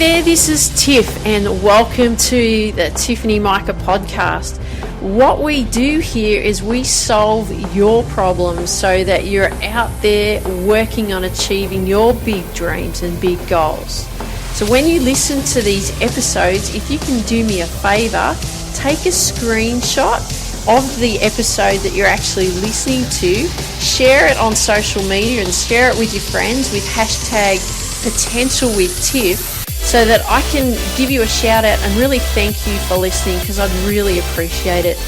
there, this is Tiff and welcome to the Tiffany Micah podcast. What we do here is we solve your problems so that you're out there working on achieving your big dreams and big goals. So when you listen to these episodes, if you can do me a favor, take a screenshot of the episode that you're actually listening to, share it on social media and share it with your friends with hashtag #PotentialWithTiff, so that I can give you a shout out and really thank you for listening, because I'd really appreciate it.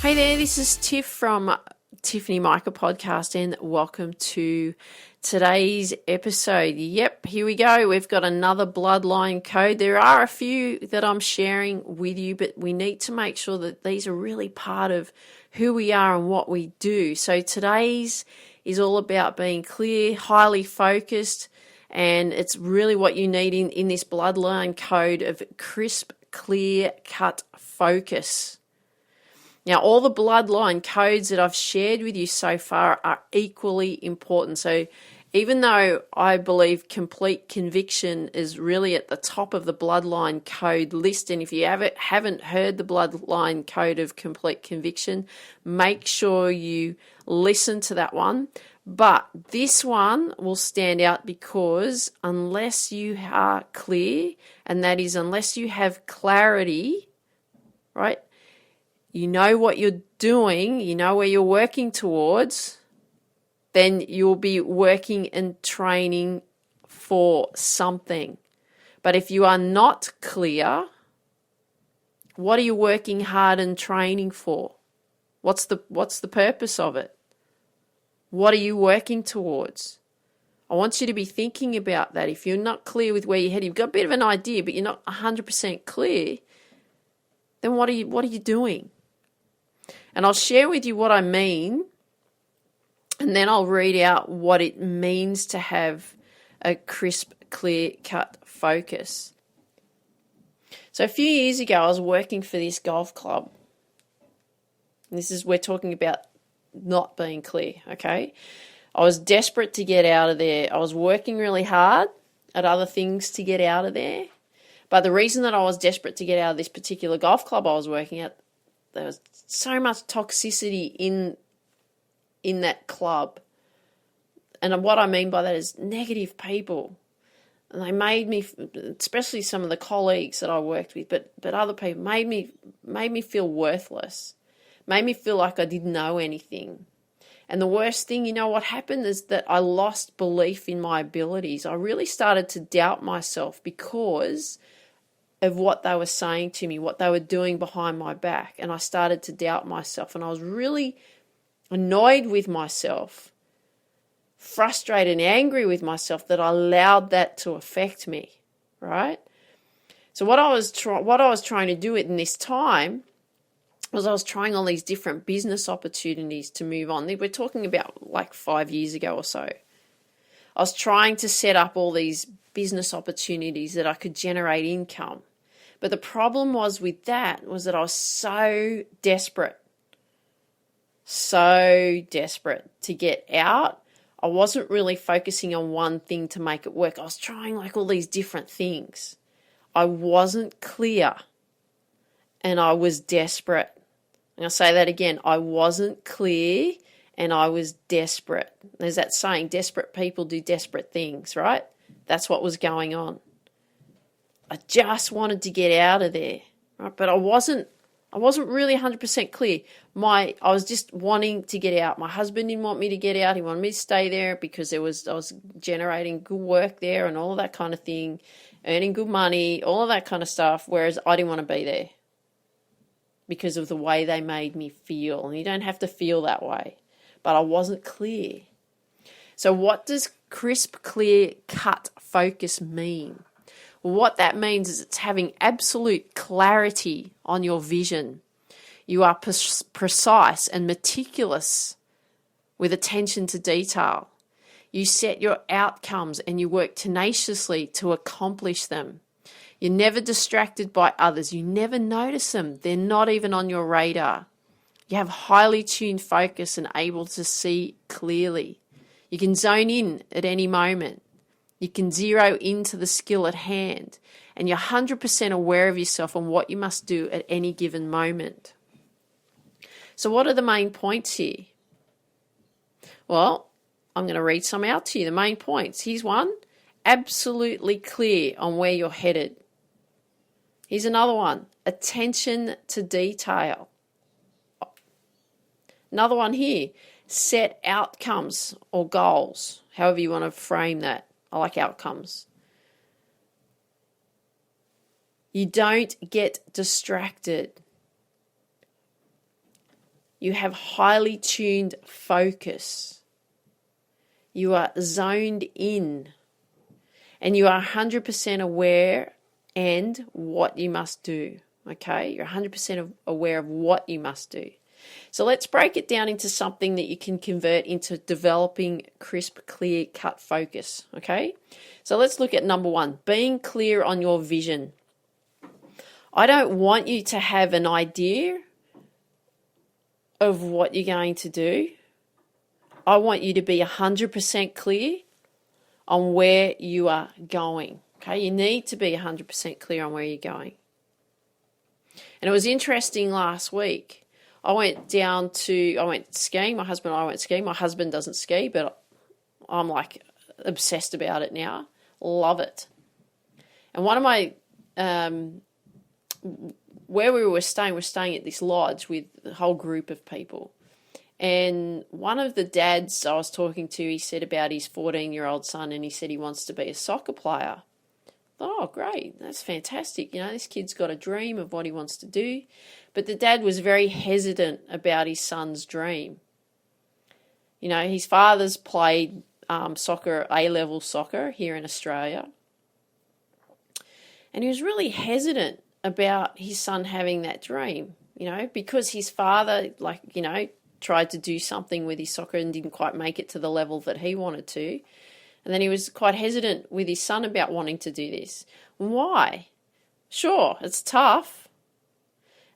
Hey there, this is Tiff from Tiffany Micah podcast and welcome to today's episode. Yep, here we go. We've got another Bloodline Code. There are a few that I'm sharing with you, but we need to make sure that these are really part of who we are and what we do. So today's is all about being clear, highly focused, and it's really what you need in this Bloodline Code of CrispClear Cut Focus. Now, all the Bloodline Codes that I've shared with you so far are equally important. So even though I believe complete conviction is really at the top of the Bloodline Code list, and if you haven't heard the Bloodline Code of complete conviction, make sure you listen to that one. But this one will stand out because unless you are clear, and that is unless you have clarity, right? You know what you're doing, you know where you're working towards, then you'll be working and training for something. But if you are not clear, what are you working hard and training for? What's the purpose of it? What are you working towards? I want you to be thinking about that. If you're not clear with where you're heading, you've got a bit of an idea, but you're not 100% clear, then what are you doing? And I'll share with you what I mean, and then I'll read out what it means to have a crisp, clear cut focus. So a few years ago, I was working for this golf club. And we're talking about not being clear, okay? I was desperate to get out of there. I was working really hard at other things to get out of there. But the reason that I was desperate to get out of this particular golf club I was working at, there was so much toxicity in that club. And what I mean by that is negative people. And they made me, especially some of the colleagues that I worked with, but other people made me feel worthless. Made me feel like I didn't know anything. And the worst thing, you know what happened, is that I lost belief in my abilities. I really started to doubt myself because of what they were saying to me, what they were doing behind my back. And I started to doubt myself. And I was really annoyed with myself, frustrated and angry with myself that I allowed that to affect me, right? So what I was trying to do in this time was I was trying all these different business opportunities to move on. We're talking about like 5 years ago or so. I was trying to set up all these business opportunities that I could generate income. But the problem was that I was so desperate to get out. I wasn't really focusing on one thing to make it work. I was trying like all these different things. I wasn't clear and I was desperate. And I'll say that again. I wasn't clear and I was desperate. There's that saying, desperate people do desperate things, right? That's what was going on. I just wanted to get out of there, right? But I wasn't really 100% clear. I was just wanting to get out. My husband didn't want me to get out. He wanted me to stay there because I was generating good work there and all of that kind of thing, earning good money, all of that kind of stuff, whereas I didn't want to be there because of the way they made me feel. And you don't have to feel that way. But I wasn't clear. So what does crisp, clear, cut focus mean? Well, what that means is it's having absolute clarity on your vision. You are precise and meticulous with attention to detail. You set your outcomes and you work tenaciously to accomplish them. You're never distracted by others. You never notice them. They're not even on your radar. You have highly tuned focus and able to see clearly. You can zone in at any moment. You can zero into the skill at hand, and you're 100% aware of yourself and what you must do at any given moment. So what are the main points here? Well, I'm going to read some out to you. The main points. Here's one. Absolutely clear on where you're headed. Here's another one. Attention to detail. Another one here. Set outcomes or goals. However you want to frame that. I like outcomes. You don't get distracted. You have highly tuned focus. You are zoned in. And you are 100% aware and what you must do. Okay? You're 100% aware of what you must do. So let's break it down into something that you can convert into developing crisp, clear, cut focus. Okay? So let's look at number one, being clear on your vision. I don't want you to have an idea of what you're going to do. I want you to be 100% clear on where you are going. Okay, you need to be 100% clear on where you're going. And it was interesting last week. I went skiing. My husband and I went skiing. My husband doesn't ski, but I'm like obsessed about it now. Love it. And one of my, where we were staying at this lodge with a whole group of people. And one of the dads I was talking to, he said about his 14-year-old son, and he said he wants to be a soccer player. Oh, great. That's fantastic. You know, this kid's got a dream of what he wants to do. But the dad was very hesitant about his son's dream. You know, his father's played soccer, A-level soccer here in Australia. And he was really hesitant about his son having that dream, you know, because his father, tried to do something with his soccer and didn't quite make it to the level that he wanted to. And then he was quite hesitant with his son about wanting to do this. Why? Sure, it's tough.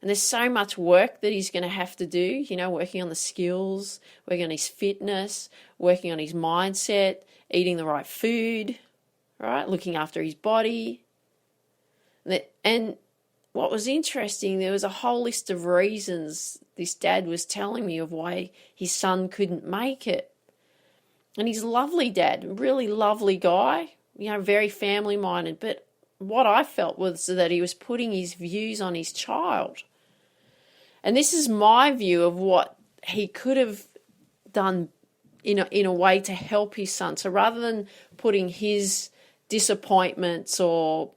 And there's so much work that he's going to have to do, you know, working on the skills, working on his fitness, working on his mindset, eating the right food, right? Looking after his body. And what was interesting, there was a whole list of reasons this dad was telling me of why his son couldn't make it. And he's a lovely dad, really lovely guy, you know, very family-minded. But what I felt was that he was putting his views on his child. And this is my view of what he could have done in a way to help his son. So rather than putting his disappointments or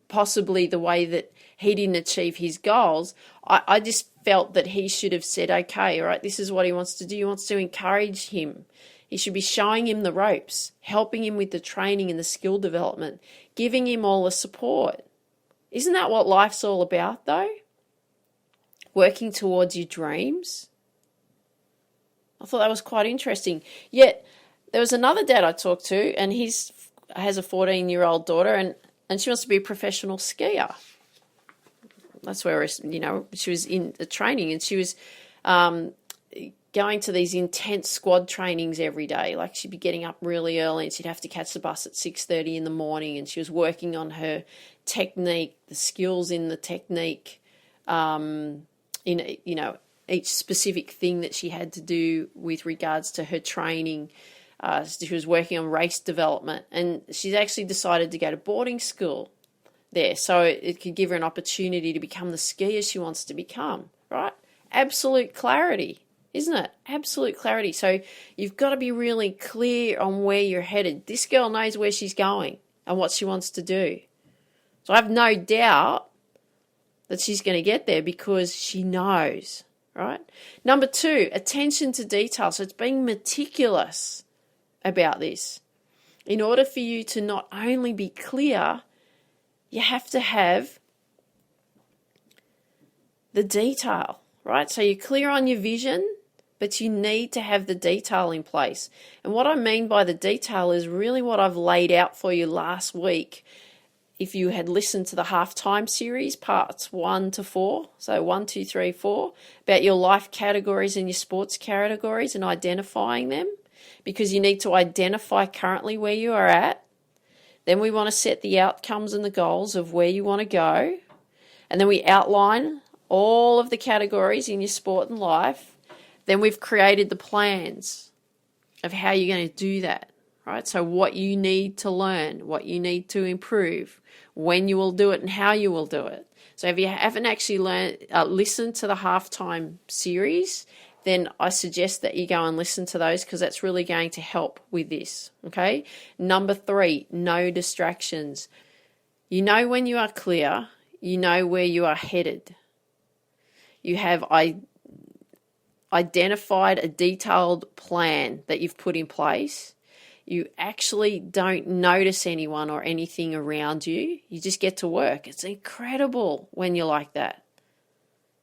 possibly the way that he didn't achieve his goals, I just felt that he should have said, okay, all right, this is what he wants to do. He wants to encourage him. He should be showing him the ropes, helping him with the training and the skill development, giving him all the support. Isn't that what life's all about, though? Working towards your dreams. I thought that was quite interesting. Yet there was another dad I talked to, and he has a 14-year-old daughter, and she wants to be a professional skier. That's where, she was in the training, and she was going to these intense squad trainings every day. Like, she'd be getting up really early, and she'd have to catch the bus at 6:30 in the morning, and she was working on her technique, the skills in the technique, each specific thing that she had to do with regards to her training. She was working on race development, and she's actually decided to go to boarding school there, so it could give her an opportunity to become the skier she wants to become, right? Absolute clarity, isn't it? Absolute clarity. So you've got to be really clear on where you're headed. This girl knows where she's going and what she wants to do. So I have no doubt that she's going to get there because she knows, right? Number 2, attention to detail. So it's being meticulous about this. In order for you to not only be clear, you have to have the detail, right? So you're clear on your vision, but you need to have the detail in place. And what I mean by the detail is really what I've laid out for you last week. If you had listened to the halftime series, parts 1 to 4, so 1, 2, 3, 4, about your life categories and your sports categories and identifying them. because you need to identify currently where you are at. Then we want to set the outcomes and the goals of where you want to go. And then we outline all of the categories in your sport and life. Then we've created the plans of how you're going to do that, right? So what you need to learn, what you need to improve, when you will do it and how you will do it. So if you haven't actually listened to the halftime series, then I suggest that you go and listen to those, because that's really going to help with this, okay? Number 3, no distractions. You know when you are clear, you know where you are headed. You have identified a detailed plan that you've put in place. You actually don't notice anyone or anything around you. You just get to work. It's incredible when you're like that.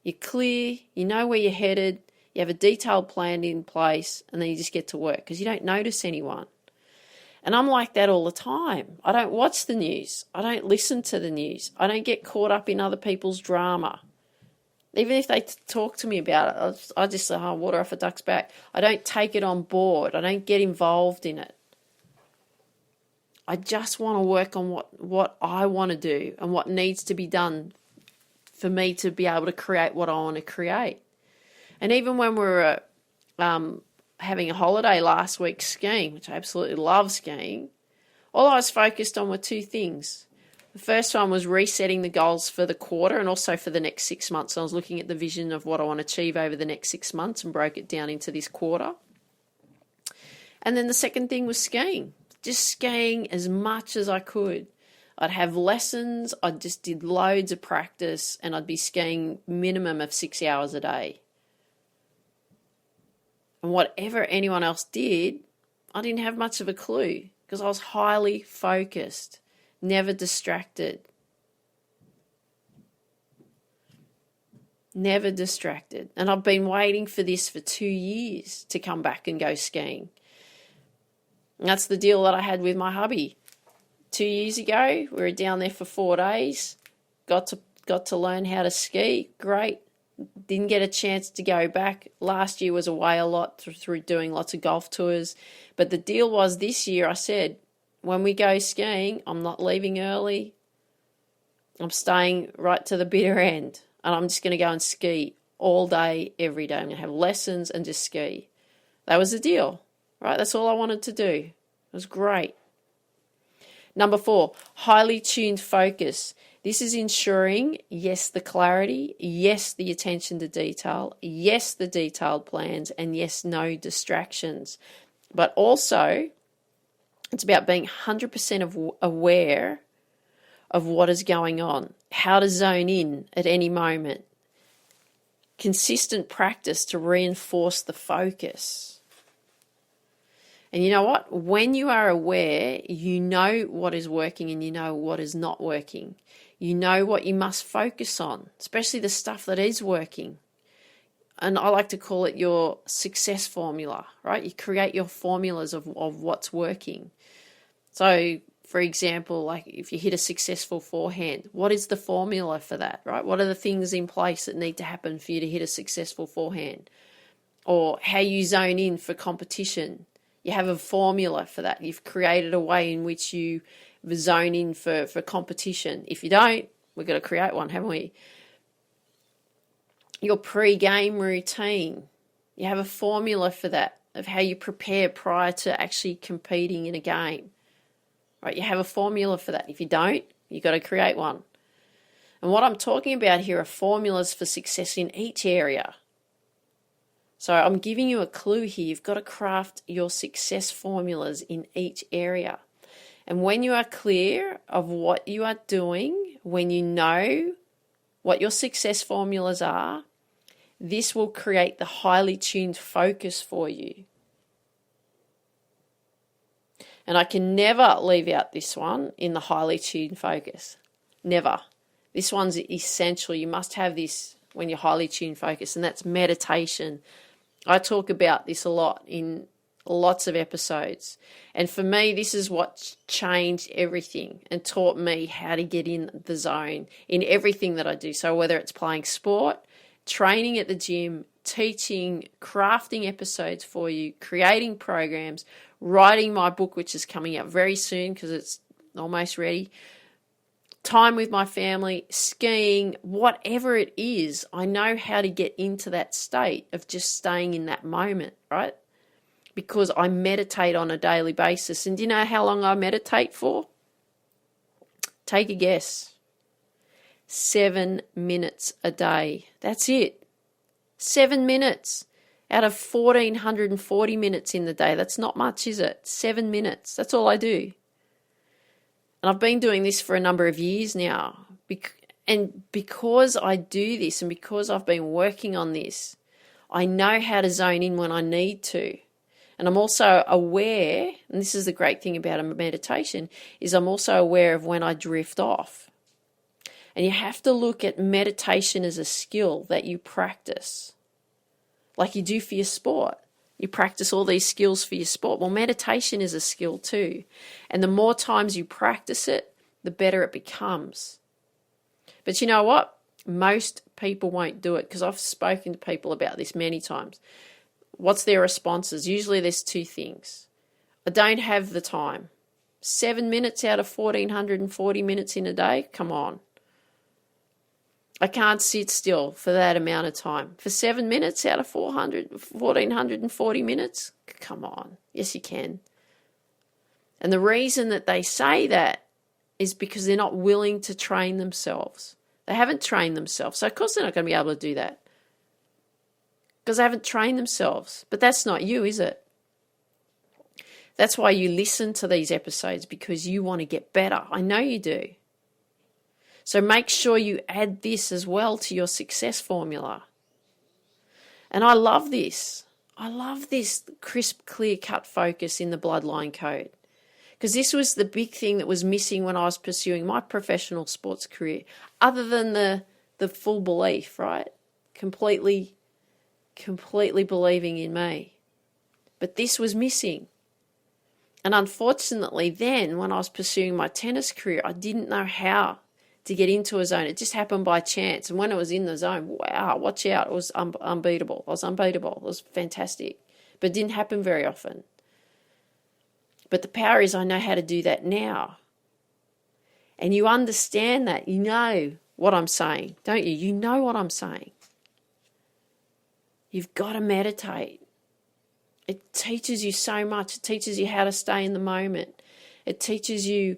You're clear, you know where you're headed, you have a detailed plan in place, and then you just get to work because you don't notice anyone. And I'm like that all the time. I don't watch the news. I don't listen to the news. I don't get caught up in other people's drama. Even if they talk to me about it, I just say, oh, water off a duck's back. I don't take it on board. I don't get involved in it. I just want to work on what I want to do and what needs to be done for me to be able to create what I want to create. And even when we were having a holiday last week skiing, which I absolutely love skiing, all I was focused on were 2 things. The first one was resetting the goals for the quarter and also for the next 6 months. So I was looking at the vision of what I want to achieve over the next 6 months and broke it down into this quarter. And then the second thing was skiing. Just skiing as much as I could. I'd have lessons, I just did loads of practice, and I'd be skiing minimum of 6 hours a day. And whatever anyone else did, I didn't have much of a clue because I was highly focused, never distracted. Never distracted. And I've been waiting for this for 2 years to come back and go skiing. And that's the deal that I had with my hubby. 2 years ago, we were down there for 4 days. Got to learn how to ski. Great. Didn't get a chance to go back. Last year was away a lot through doing lots of golf tours. But the deal was this year, I said, when we go skiing, I'm not leaving early. I'm staying right to the bitter end. And I'm just going to go and ski all day, every day. I'm going to have lessons and just ski. That was the deal, right? That's all I wanted to do. It was great. Number 4, highly tuned focus. This is ensuring, yes, the clarity, yes, the attention to detail, yes, the detailed plans, and yes, no distractions. But also, it's about being 100% aware of what is going on, how to zone in at any moment. Consistent practice to reinforce the focus. And you know what? When you are aware, you know what is working and you know what is not working. You know what you must focus on, especially the stuff that is working. And I like to call it your success formula, right? You create your formulas of what's working. So, for example, like if you hit a successful forehand, what is the formula for that, right? What are the things in place that need to happen for you to hit a successful forehand? Or how you zone in for competition. You have a formula for that. You've created a way in which you zone in for competition. If you don't, we've got to create one, haven't we? Your pre-game routine. You have a formula for that, of how you prepare prior to actually competing in a game. Right? You have a formula for that. If you don't, you've got to create one. And what I'm talking about here are formulas for success in each area. So I'm giving you a clue here. You've got to craft your success formulas in each area. And when you are clear of what you are doing, when you know what your success formulas are, this will create the highly tuned focus for you. And I can never leave out this one in the highly tuned focus. Never. This one's essential. You must have this when you're highly tuned focus, and that's meditation. I talk about this a lot in lots of episodes. And for me, this is what changed everything and taught me how to get in the zone in everything that I do. So whether it's playing sport, training at the gym, teaching, crafting episodes for you, creating programs, writing my book, which is coming out very soon because it's almost ready, time with my family, skiing, whatever it is, I know how to get into that state of just staying in that moment, right? Because I meditate on a daily basis. And do you know how long I meditate for? Take a guess. 7 minutes a day. That's it. 7 minutes out of 1,440 minutes in the day. That's not much, is it? 7 minutes. That's all I do. And I've been doing this for a number of years now. And because I do this and because I've been working on this, I know how to zone in when I need to. And I'm also aware, and this is the great thing about a meditation, is I'm also aware of when I drift off. And you have to look at meditation as a skill that you practice, like you do for your sport. You practice all these skills for your sport. Well, meditation is a skill too. And the more times you practice it, the better it becomes. But you know what? Most people won't do it, because I've spoken to people about this many times. What's their responses? Usually there's two things. I don't have the time. 7 minutes out of 1,440 minutes in a day? Come on. I can't sit still for that amount of time. For 7 minutes out of 1,440 minutes? Come on. Yes, you can. And the reason that they say that is because they're not willing to train themselves. They haven't trained themselves. So, of course, they're not going to be able to do that, because they haven't trained themselves. But that's not you, is it? That's why you listen to these episodes, because you want to get better. I know you do. So make sure you add this as well to your success formula. And I love this. I love this crisp, clear cut focus in the Bloodline Code, because this was the big thing that was missing when I was pursuing my professional sports career, other than the full belief, right? Completely believing in me. But this was missing. And unfortunately then, when I was pursuing my tennis career, I didn't know how to get into a zone. It just happened by chance. And when I was in the zone, wow, watch out. It was unbeatable. I was unbeatable. It was fantastic. But it didn't happen very often. But the power is I know how to do that now. And you understand that. You know what I'm saying, don't you? You know what I'm saying. You've got to meditate. It teaches you so much. It teaches you how to stay in the moment. It teaches you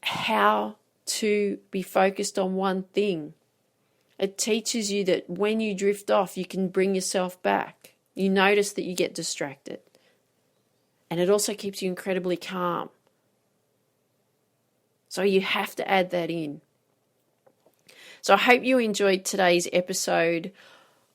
how to be focused on one thing. It teaches you that when you drift off, you can bring yourself back. You notice that you get distracted. And it also keeps you incredibly calm. So you have to add that in. So I hope you enjoyed today's episode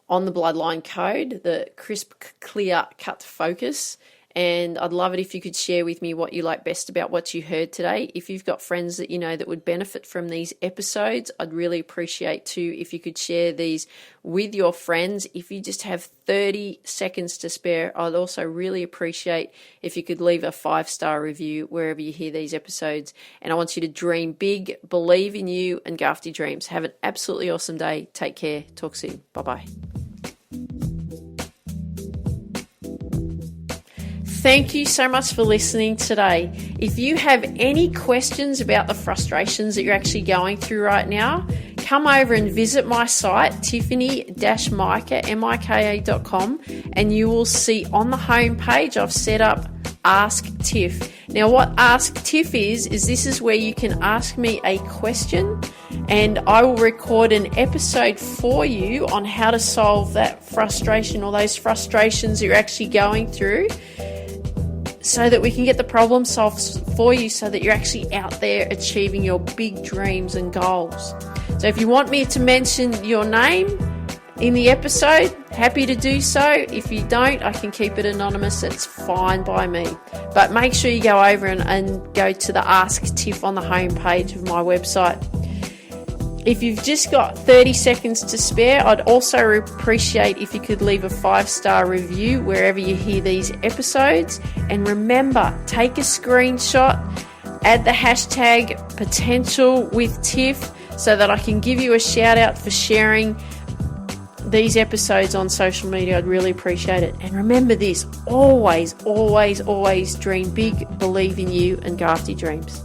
on the Bloodline Code, the crisp, clear cut focus. And I'd love it if you could share with me what you like best about what you heard today. If you've got friends that you know that would benefit from these episodes, I'd really appreciate too if you could share these with your friends. If you just have 30 seconds to spare, I'd also really appreciate if you could leave a 5-star review wherever you hear these episodes. And I want you to dream big, believe in you, and go after your dreams. Have an absolutely awesome day. Take care. Talk soon. Bye-bye. Thank you so much for listening today. If you have any questions about the frustrations that you're actually going through right now, come over and visit my site, tiffany-mika.com, and you will see on the home page I've set up Ask Tiff. Now what Ask Tiff is this is where you can ask me a question, and I will record an episode for you on how to solve that frustration or those frustrations you're actually going through, so that we can get the problem solved for you, so that you're actually out there achieving your big dreams and goals. So if you want me to mention your name in the episode, happy to do so. If you don't, I can keep it anonymous. It's fine by me. But make sure you go over and go to the Ask Tiff on the homepage of my website. If you've just got 30 seconds to spare, I'd also appreciate if you could leave a 5-star review wherever you hear these episodes. And remember, take a screenshot, add the hashtag potential with Tiff, so that I can give you a shout out for sharing these episodes on social media, I'd really appreciate it. And remember this, always, always, always dream big, believe in you, and go after your dreams.